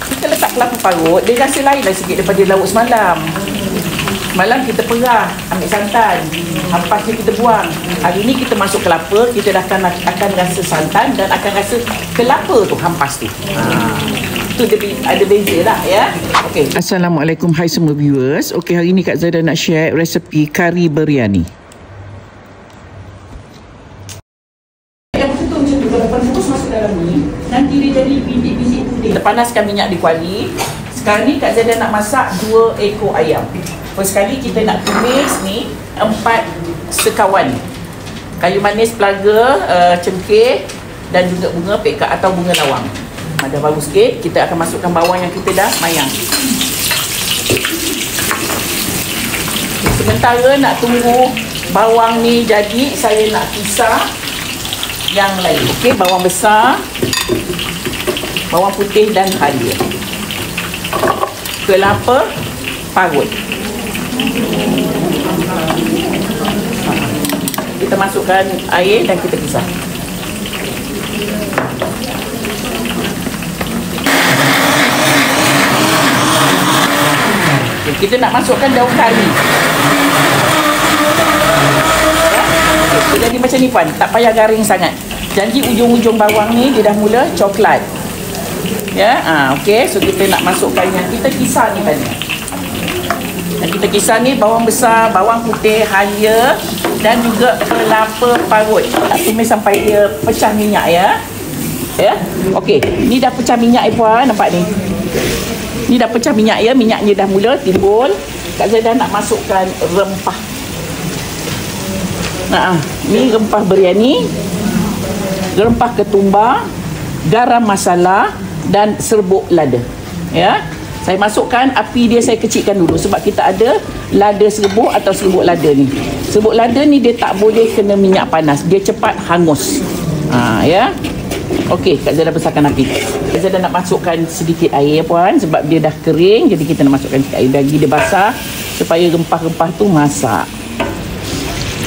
Kita letak kelapa parut, dia rasa lain lah sikit daripada lauk semalam. Malam kita perah, ambil santan, hampasnya kita buang. Hari ni kita masuk kelapa, kita dah akan rasa santan dan akan rasa kelapa tu, hampas tu. Tu ada beza lah ya. Okay. Assalamualaikum, hai semua viewers. Okay, hari ni Kak Zaidah nak share resepi kari biryani. Masuk dalam ni, nanti dia jadi bintik-bintik putih. Kita panaskan minyak di kuali. Sekarang ni Kak Zaidah nak masak 2 ekor ayam. First sekali kita nak tumis ni 4 sekawan kayu manis pelaga, cengkeh dan juga bunga pekak atau bunga lawang. Dah bagus sikit, kita akan masukkan bawang yang kita dah mayang. Sementara nak tunggu bawang ni jadi, saya nak pisah yang lain. Okey, bawang besar, bawang putih dan halia, kelapa parut. Kita masukkan air dan kita pisah. Okay, kita nak masukkan daun kari. Dia jadi macam ni puan, tak payah garing sangat. Janji ujung-ujung bawang ni dia dah mula coklat. Ya, okey. So kita nak masukkan yang kita kisar ni tadi. Yang kita kisar ni bawang besar, bawang putih, halia dan juga kelapa parut. Tumis sampai dia pecah minyak ya. Ya. Okey, ni dah pecah minyak puan, nampak ni. Ni dah pecah minyak ya, minyaknya dah mula timbul. Kak Zaidah nak masukkan rempah. Ni rempah biryani, rempah ketumbar, garam masala dan serbuk lada. Ya. Saya masukkan, api dia saya kecilkan dulu sebab kita ada lada serbuk atau serbuk lada ni. Serbuk lada ni dia tak boleh kena minyak panas, dia cepat hangus. Ya. Okey, Kak Zaidah besarkan api. Kak Zaidah nak masukkan sedikit air puan sebab dia dah kering, jadi kita nak masukkan sedikit air bagi dia basah supaya rempah-rempah tu masak.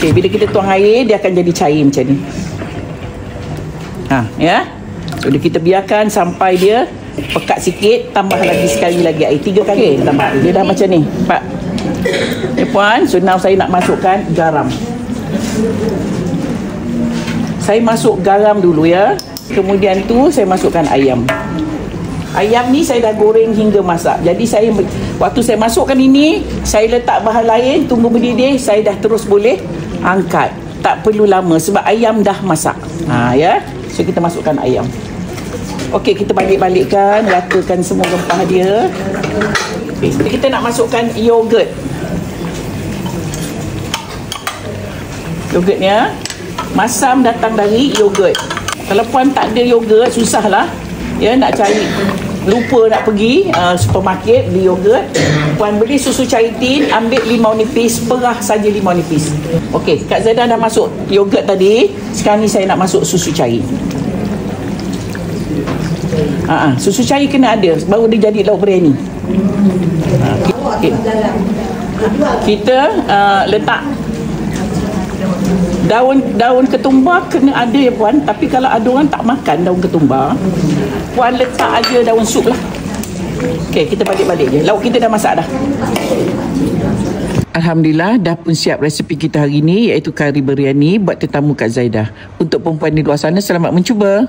Okey, bila kita tuang air dia akan jadi cair macam ni. Ya. So kita biarkan sampai dia pekat sikit, tambah lagi sekali lagi air 3 kali. Okay, tambah. Dia dah macam ni. Nampak? Okay, puan, so now saya nak masukkan garam. Saya masuk garam dulu ya. Kemudian tu saya masukkan ayam. Ayam ni saya dah goreng hingga masak. Jadi saya waktu saya masukkan ini, saya letak bahan lain, tunggu mendidih, saya dah terus boleh angkat. Tak perlu lama sebab ayam dah masak. Ya. So kita masukkan ayam. Okey, kita balik-balikkan, ratakan semua rempah dia. Okay, kita nak masukkan yogurt. Yogurtnya masam datang dari yogurt. Kalau puan tak ada yogurt, susahlah. Ya, nak cari. Lupa nak pergi supermarket beli yogurt. Puan beli susu cair tin, ambil limau nipis, perah saja limau nipis. Okey, Kak Zaidah dah masuk yogurt tadi. Sekarang ni saya nak masuk susu cair. Susu cair kena ada baru dia jadi lauk biryani. Kita letak daun ketumbar kena ada ya puan, tapi kalau ada orang tak makan daun ketumbar, puan letak aja daun sup lah. Okey, kita balik-balik je. Lauk kita dah masak dah. Alhamdulillah dah pun siap resepi kita hari ni, iaitu kari biryani buat tetamu Kak Zaidah. Untuk perempuan di luar sana, selamat mencuba.